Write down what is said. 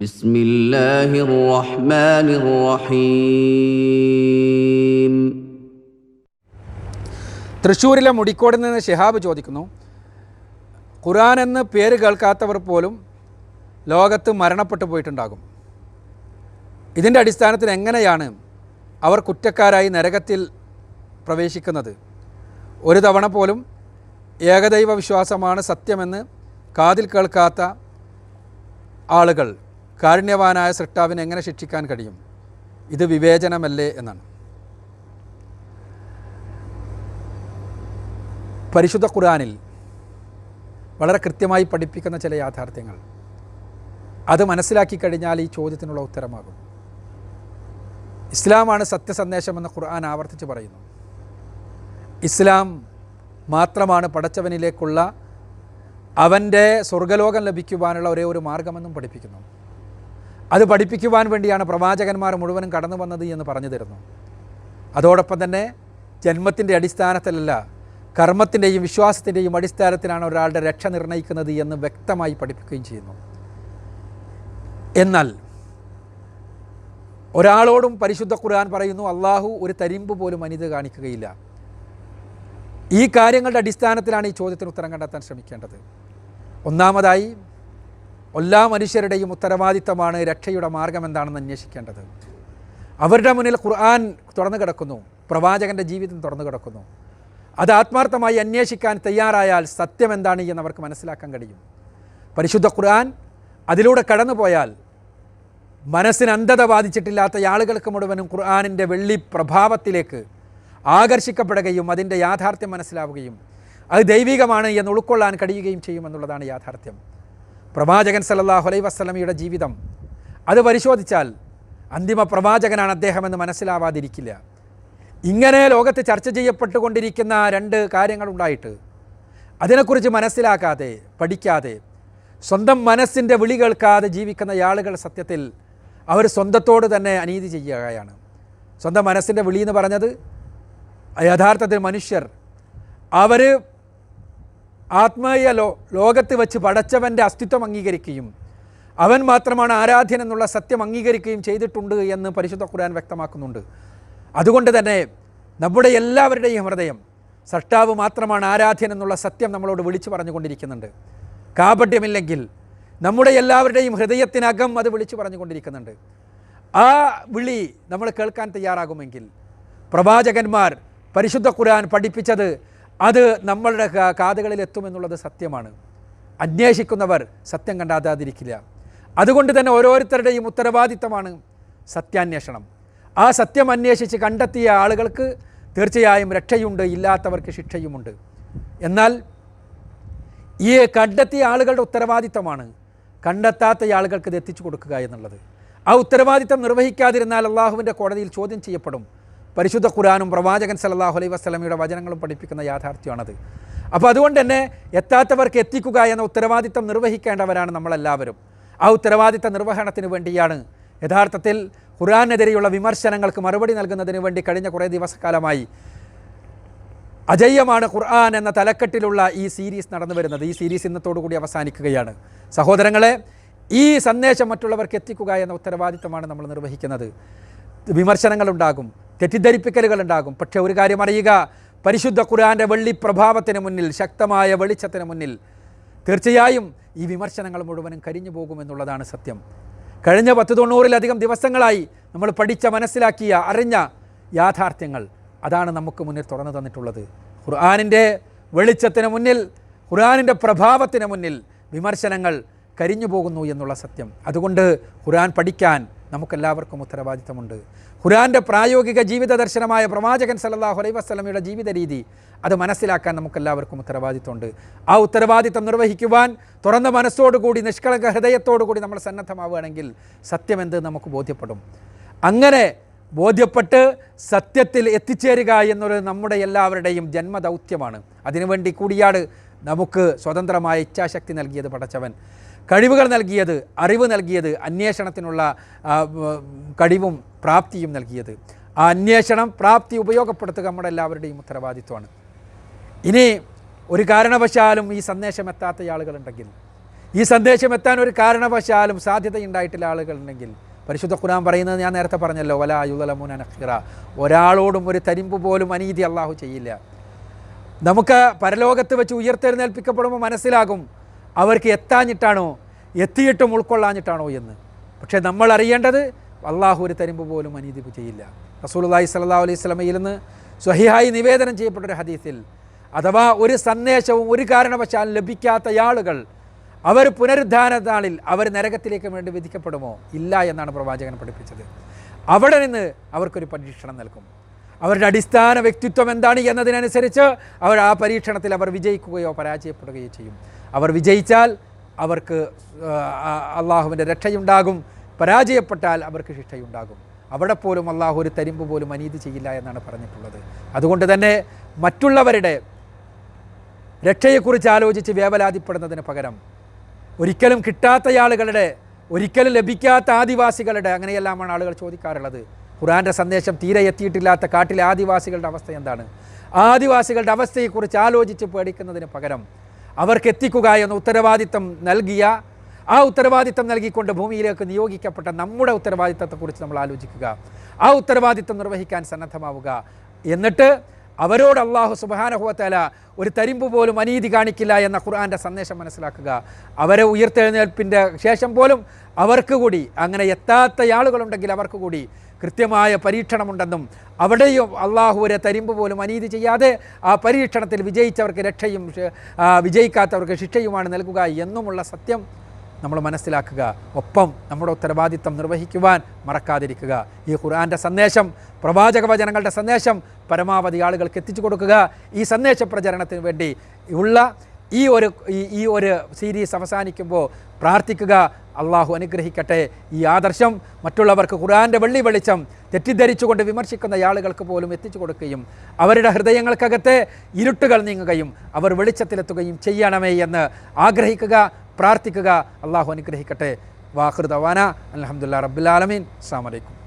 بسم الله الرحمن الرحيم. തൃശ്ശൂരിലെ മുടിക്കോട് നിന്ന് ഷിഹാബ് ചോദിക്കുന്നു, ഖുർആൻ എന്ന് പേര് കേൾക്കാത്തവർ പോലും ലോകത്ത് മരണപ്പെട്ടു പോയിട്ടുണ്ടാകും. ഇതിൻ്റെ അടിസ്ഥാനത്തിൽ എങ്ങനെയാണ് അവർ കുറ്റക്കാരായി നരകത്തിൽ പ്രവേശിക്കുന്നത്? ഒരു തവണ പോലും ഏകദൈവ വിശ്വാസമാണ് സത്യമെന്ന് കാതിൽ കേൾക്കാത്ത ആളുകൾ കാരുണ്യവാനായ സൃഷ്ടാവിനെ എങ്ങനെ ശിക്ഷിക്കാൻ കഴിയും? ഇത് വിവേചനമല്ലേ എന്നാണ്. പരിശുദ്ധ ഖുർആനിൽ വളരെ കൃത്യമായി പഠിപ്പിക്കുന്ന ചില യാഥാർത്ഥ്യങ്ങൾ അത് മനസ്സിലാക്കി കഴിഞ്ഞാൽ ഈ ചോദ്യത്തിനുള്ള ഉത്തരമാകും. ഇസ്ലാമാണ് സത്യസന്ദേശമെന്ന് ഖുർആൻ ആവർത്തിച്ച് പറയുന്നു. ഇസ്ലാം മാത്രമാണ് പടച്ചവനിലേക്കുള്ള അവൻ്റെ സ്വർഗലോകം ലഭിക്കുവാനുള്ള ഒരേ ഒരു മാർഗമെന്നും പഠിപ്പിക്കുന്നു. അത് പഠിപ്പിക്കുവാൻ വേണ്ടിയാണ് പ്രവാചകന്മാർ മുഴുവനും കടന്നു വന്നത് എന്ന് പറഞ്ഞു തരുന്നു. അതോടൊപ്പം തന്നെ ജന്മത്തിൻ്റെ അടിസ്ഥാനത്തിലല്ല, കർമ്മത്തിൻ്റെയും വിശ്വാസത്തിൻ്റെയും അടിസ്ഥാനത്തിലാണ് ഒരാളുടെ രക്ഷ നിർണ്ണയിക്കുന്നത് എന്ന് വ്യക്തമായി പഠിപ്പിക്കുകയും ചെയ്യുന്നു. എന്നാൽ ഒരാളോടും പരിശുദ്ധ ഖുർആൻ പറയുന്നു, അള്ളാഹു ഒരു തരിമ്പ് പോലും അനീതി കാണിക്കുകയില്ല. ഈ കാര്യങ്ങളുടെ അടിസ്ഥാനത്തിലാണ് ഈ ചോദ്യത്തിന് ഉത്തരം കണ്ടെത്താൻ ശ്രമിക്കേണ്ടത്. ഒന്നാമതായി, എല്ലാ മനുഷ്യരുടെയും ഉത്തരവാദിത്തമാണ് രക്ഷയുടെ മാർഗം എന്താണെന്ന് അന്വേഷിക്കേണ്ടത്. അവരുടെ മുന്നിൽ ഖുർആൻ തുറന്നു കിടക്കുന്നു, പ്രവാചകൻ്റെ ജീവിതം തുറന്നു കിടക്കുന്നു. അത് ആത്മാർത്ഥമായി അന്വേഷിക്കാൻ തയ്യാറായാൽ സത്യം എന്താണ് എന്ന് അവർക്ക് മനസ്സിലാക്കാൻ കഴിയും. പരിശുദ്ധ ഖുർആൻ അതിലൂടെ കടന്നുപോയാൽ മനസ്സിന് അന്ധത ബാധിച്ചിട്ടില്ലാത്ത ആളുകൾക്ക് മുഴുവനും ഖുർആനിൻ്റെ വെള്ളി പ്രഭാവത്തിലേക്ക് ആകർഷിക്കപ്പെടുകയും അതിൻ്റെ യാഥാർത്ഥ്യം മനസ്സിലാവുകയും അത് ദൈവികമാണ് എന്ന് ഉൾക്കൊള്ളാൻ കഴിയുകയും ചെയ്യുമെന്നുള്ളതാണ് യാഥാർത്ഥ്യം. പ്രവാചകൻ സല്ലല്ലാഹു അലൈഹി വസല്ലമയുടെ ജീവിതം അത് പരിശോധിച്ചാൽ അന്തിമ പ്രവാചകനാണ് അദ്ദേഹമെന്ന് മനസ്സിലാവാതിരിക്കില്ല. ഇങ്ങനെ ലോകത്ത് ചർച്ച ചെയ്യപ്പെട്ടുകൊണ്ടിരിക്കുന്ന രണ്ട് കാര്യങ്ങളുണ്ടായിട്ട് അതിനെക്കുറിച്ച് മനസ്സിലാക്കാതെ, പഠിക്കാതെ, സ്വന്തം മനസ്സിൻ്റെ വിളി കേൾക്കാതെ ജീവിക്കുന്ന ആളുകൾ സത്യത്തിൽ അവർ സ്വന്തത്തോട് തന്നെ അനീതി ചെയ്യുകയാണ്. സ്വന്തം മനസ്സിൻ്റെ വിളി എന്ന് പറഞ്ഞത് യഥാർത്ഥത്തിൽ മനുഷ്യർ അവർ ആത്മീയ ലോകത്ത് വെച്ച് പടച്ചവൻ്റെ അസ്തിത്വം അംഗീകരിക്കുകയും അവൻ മാത്രമാണ് ആരാധ്യൻ എന്നുള്ള സത്യം അംഗീകരിക്കുകയും ചെയ്തിട്ടുണ്ട് എന്ന് പരിശുദ്ധ ഖുർആൻ വ്യക്തമാക്കുന്നുണ്ട്. അതുകൊണ്ട് തന്നെ നമ്മുടെ എല്ലാവരുടെയും ഹൃദയം സൃഷ്ടാവ് മാത്രമാണ് ആരാധ്യൻ എന്നുള്ള സത്യം നമ്മളോട് വിളിച്ചു പറഞ്ഞുകൊണ്ടിരിക്കുന്നുണ്ട്. കാപട്യമില്ലെങ്കിൽ നമ്മുടെ എല്ലാവരുടെയും ഹൃദയത്തിനകം അത് വിളിച്ചു പറഞ്ഞുകൊണ്ടിരിക്കുന്നുണ്ട്. ആ വിളി നമ്മൾ കേൾക്കാൻ തയ്യാറാകുമെങ്കിൽ പ്രവാചകന്മാർ പരിശുദ്ധ ഖുർആൻ പഠിപ്പിച്ചത് അത് നമ്മളുടെ കാതുകളിൽ എത്തുമെന്നുള്ളത് സത്യമാണ്. അന്വേഷിക്കുന്നവർ സത്യം കണ്ടെത്താതിരിക്കില്ല. അതുകൊണ്ട് തന്നെ ഓരോരുത്തരുടെയും ഉത്തരവാദിത്തമാണ് സത്യാന്വേഷണം. ആ സത്യം അന്വേഷിച്ച് കണ്ടെത്തിയ ആളുകൾക്ക് തീർച്ചയായും രക്ഷയുണ്ട്, ഇല്ലാത്തവർക്ക് ശിക്ഷയുമുണ്ട്. എന്നാൽ ഈ കണ്ടെത്തിയ ആളുകളുടെ ഉത്തരവാദിത്തമാണ് കണ്ടെത്താത്ത ആളുകൾക്ക് ഇത് എത്തിച്ചു കൊടുക്കുക എന്നുള്ളത്. ആ ഉത്തരവാദിത്തം നിർവഹിക്കാതിരുന്നാൽ അള്ളാഹുവിൻ്റെ കോടതിയിൽ ചോദ്യം ചെയ്യപ്പെടും. പരിശുദ്ധ ഖുർആനും പ്രവാചകൻ സല്ലല്ലാഹു അലൈഹി വസല്ലമയുടെ വചനങ്ങളും പഠിപ്പിക്കുന്ന യാഥാർത്ഥ്യമാണത്. അപ്പോൾ അതുകൊണ്ട് തന്നെ എത്താത്തവർക്ക് എത്തിക്കുക എന്ന ഉത്തരവാദിത്തം നിർവഹിക്കേണ്ടവരാണ് നമ്മളെല്ലാവരും. ആ ഉത്തരവാദിത്ത നിർവഹണത്തിന് വേണ്ടിയാണ് യഥാർത്ഥത്തിൽ ഖുർആനെതിരെയുള്ള വിമർശനങ്ങൾക്ക് മറുപടി നൽകുന്നതിന് വേണ്ടി കഴിഞ്ഞ കുറേ ദിവസക്കാലമായി അജയ്യമാണ് ഖുർആൻ എന്ന തലക്കെട്ടിലുള്ള ഈ സീരീസ് നടന്നു വരുന്നത്. ഈ സീരീസ് ഇന്നത്തോടുകൂടി അവസാനിക്കുകയാണ്. സഹോദരങ്ങളെ, ഈ സന്ദേശം മറ്റുള്ളവർക്ക് എത്തിക്കുക എന്ന ഉത്തരവാദിത്തമാണ് നമ്മൾ നിർവഹിക്കുന്നത്. വിമർശനങ്ങളുണ്ടാകും, തെറ്റിദ്ധരിപ്പിക്കലുകളുണ്ടാകും. പക്ഷേ ഒരു കാര്യം അറിയുക, പരിശുദ്ധ ഖുർആൻ്റെ വെള്ളി പ്രഭാവത്തിന് മുന്നിൽ, ശക്തമായ വെളിച്ചത്തിന് മുന്നിൽ തീർച്ചയായും ഈ വിമർശനങ്ങൾ മുഴുവനും കരിഞ്ഞു പോകുമെന്നുള്ളതാണ് സത്യം. കഴിഞ്ഞ 190-ലധികം ദിവസങ്ങളായി നമ്മൾ പഠിച്ച, മനസ്സിലാക്കിയ, അറിഞ്ഞ യാഥാർത്ഥ്യങ്ങൾ അതാണ് നമുക്ക് മുന്നിൽ തുറന്നു തന്നിട്ടുള്ളത്. ഖുർആനിൻ്റെ വെളിച്ചത്തിന് മുന്നിൽ, ഖുർആനിൻ്റെ പ്രഭാവത്തിന് മുന്നിൽ വിമർശനങ്ങൾ കരിഞ്ഞു പോകുന്നു എന്നുള്ള സത്യം. അതുകൊണ്ട് ഖുർആൻ പഠിക്കാൻ നമുക്കെല്ലാവർക്കും ഉത്തരവാദിത്തമുണ്ട്. ഖുർആൻ്റെ പ്രായോഗിക ജീവിത ദർശനമായ പ്രവാചകൻ സല്ലല്ലാഹു അലൈഹി വസല്ലമയുടെ ജീവിത രീതി അത് മനസ്സിലാക്കാൻ നമുക്കെല്ലാവർക്കും ഉത്തരവാദിത്തമുണ്ട്. ആ ഉത്തരവാദിത്തം നിർവഹിക്കുവാൻ തുറന്ന മനസ്സോടുകൂടി, നിഷ്കളങ്ക ഹൃദയത്തോടുകൂടി നമ്മൾ സന്നദ്ധമാവുകയാണെങ്കിൽ സത്യമെന്ത് നമുക്ക് ബോധ്യപ്പെടും. അങ്ങനെ ബോധ്യപ്പെട്ട് സത്യത്തിൽ എത്തിച്ചേരുക എന്നൊരു നമ്മുടെ എല്ലാവരുടെയും ജന്മദൗത്യമാണ്. അതിനുവേണ്ടി കൂടിയാണ് നമുക്ക് സ്വതന്ത്രമായ ഇച്ഛാശക്തി നൽകിയത് പടച്ചവൻ, കഴിവുകൾ നൽകിയത്, അറിവ് നൽകിയത്, അന്വേഷണത്തിനുള്ള കഴിവും പ്രാപ്തിയും നൽകിയത്. ആ അന്വേഷണം, പ്രാപ്തി ഉപയോഗപ്പെടുത്തുക നമ്മുടെ എല്ലാവരുടെയും ഉത്തരവാദിത്വമാണ്. ഇനി ഒരു കാരണവശാലും ഈ സന്ദേശം എത്താത്ത ആളുകളുണ്ടെങ്കിൽ, ഈ സന്ദേശം എത്താൻ ഒരു കാരണവശാലും സാധ്യതയുണ്ടായിട്ടുള്ള ആളുകളുണ്ടെങ്കിൽ പരിശുദ്ധ ഖുർആൻ പറയുന്നത് ഞാൻ നേരത്തെ പറഞ്ഞല്ലോ, വലാ യുളമൂന നഖീറ, ഒരാളോടും ഒരു തരിമ്പ് പോലും അനീതി അള്ളാഹു ചെയ്യില്ല. നമുക്ക് പരലോകത്ത് വെച്ച് ഉയർത്തെഴുന്നേൽപ്പിക്കപ്പെടുമ്പോൾ മനസ്സിലാകും അവർക്ക് എത്താഞ്ഞിട്ടാണോ എത്തിയിട്ടും ഉൾക്കൊള്ളാഞ്ഞിട്ടാണോ എന്ന്. പക്ഷേ നമ്മൾ അറിയേണ്ടത് അള്ളാഹു ഒരു തരിമ്പ് പോലും അനീതി ചെയ്യില്ല. റസൂലുള്ളാഹി സ്വല്ലല്ലാഹു അലൈഹി വസല്ലമയിൽ നിന്ന് സ്വഹീഹായി നിവേദനം ചെയ്യപ്പെട്ടൊരു ഹദീസിൽ, അഥവാ ഒരു സന്ദേശവും ഒരു കാരണവശാലും ലഭിക്കാത്ത ആളുകൾ അവർ പുനരുദ്ധാന നാളിൽ അവർ നരകത്തിലേക്ക് വേണ്ടി വിധിക്കപ്പെടുമോ? ഇല്ല എന്നാണ് പ്രവാചകൻ പഠിപ്പിച്ചത്. അവിടെ നിന്ന് അവർക്കൊരു പരീക്ഷണം നൽകും. അവരുടെ അടിസ്ഥാന വ്യക്തിത്വം എന്താണ് എന്നതിനനുസരിച്ച് അവർ ആ പരീക്ഷണത്തിൽ അവർ വിജയിക്കുകയോ പരാജയപ്പെടുകയോ ചെയ്യും. അവർ വിജയിച്ചാൽ അവർക്ക് അള്ളാഹുവിൻ്റെ രക്ഷയുണ്ടാകും, പരാജയപ്പെട്ടാൽ അവർക്ക് ശിക്ഷയുണ്ടാകും. അവിടെ പോലും അള്ളാഹു ഒരു തരിമ്പ് പോലും അനീതി ചെയ്യില്ല എന്നാണ് പറഞ്ഞിട്ടുള്ളത്. അതുകൊണ്ട് തന്നെ മറ്റുള്ളവരുടെ രക്ഷയെക്കുറിച്ച് ആലോചിച്ച് വേവലാതിപ്പെടുന്നതിന് പകരം ഒരിക്കലും കിട്ടാത്ത ആളുകളുടെ, ഒരിക്കലും ലഭിക്കാത്ത ആദിവാസികളുടെ, അങ്ങനെയെല്ലാമാണ് ആളുകൾ ചോദിക്കാറുള്ളത്. ഖുർആൻ്റെ സന്ദേശം തീരെ എത്തിയിട്ടില്ലാത്ത കാട്ടിലെ ആദിവാസികളുടെ അവസ്ഥ എന്താണ്? ആദിവാസികളുടെ അവസ്ഥയെക്കുറിച്ച് ആലോചിച്ച് പേടിക്കുന്നതിന് പകരം അവർക്ക് എത്തിക്കുക എന്ന ഉത്തരവാദിത്തം നൽകിയ, ആ ഉത്തരവാദിത്തം നൽകിക്കൊണ്ട് ഭൂമിയിലേക്ക് നിയോഗിക്കപ്പെട്ട നമ്മുടെ ഉത്തരവാദിത്തത്തെക്കുറിച്ച് നമ്മൾ ആലോചിക്കുക, ആ ഉത്തരവാദിത്തം നിർവഹിക്കാൻ സന്നദ്ധമാവുക. എന്നിട്ട് അവരോട് അല്ലാഹു സുബ്ഹാനഹു വ തആല ഒരു തരിമ്പ് പോലും അനീതി കാണിക്കില്ല എന്ന ഖുർആൻ്റെ സന്ദേശം മനസ്സിലാക്കുക. അവരെ ഉയർത്തെഴുന്നേൽപ്പിൻ്റെ ശേഷം പോലും അവർക്ക് കൂടി, അങ്ങനെ എത്താത്ത ആളുകളുണ്ടെങ്കിൽ അവർക്ക് കൂടി കൃത്യമായ പരീക്ഷണമുണ്ടെന്നും അവിടെയും അള്ളാഹു ഒരു തരിമ്പ് പോലും അനീതി ചെയ്യാതെ ആ പരീക്ഷണത്തിൽ വിജയിച്ചവർക്ക് രക്ഷയും വിജയിക്കാത്തവർക്ക് ശിക്ഷയുമാണ് നൽകുക എന്നുമുള്ള സത്യം നമ്മൾ മനസ്സിലാക്കുക. ഒപ്പം നമ്മുടെ ഉത്തരവാദിത്തം നിർവഹിക്കുവാൻ മറക്കാതിരിക്കുക. ഈ ഖുർആൻ്റെ സന്ദേശം, പ്രവാചക വചനങ്ങളുടെ സന്ദേശം പരമാവധി ആളുകൾക്ക് എത്തിച്ചു കൊടുക്കുക. ഈ സന്ദേശ പ്രചരണത്തിന് വേണ്ടി ഉള്ള ഈ ഒരു സീരീസ് അവസാനിക്കുമ്പോൾ പ്രാർത്ഥിക്കുക, അള്ളാഹു അനുഗ്രഹിക്കട്ടെ. ഈ ആദർശം മറ്റുള്ളവർക്ക് ഖുർആൻ്റെ വെള്ളി വെളിച്ചം തെറ്റിദ്ധരിച്ചുകൊണ്ട് വിമർശിക്കുന്ന ആളുകൾക്ക് പോലും എത്തിച്ചു കൊടുക്കുകയും അവരുടെ ഹൃദയങ്ങൾക്കകത്തെ ഇരുട്ടുകൾ നീങ്ങുകയും അവർ വെളിച്ചത്തിലെത്തുകയും ചെയ്യണമേ എന്ന് ആഗ്രഹിക്കുക, പ്രാർത്ഥിക്കുക. അള്ളാഹു അനുഗ്രഹിക്കട്ടെ. വാഖിറു ദഅവാന അൽഹംദുലില്ലാഹി റബ്ബിൽ ആലമീൻ. അസ്സലാമു അലൈക്കും.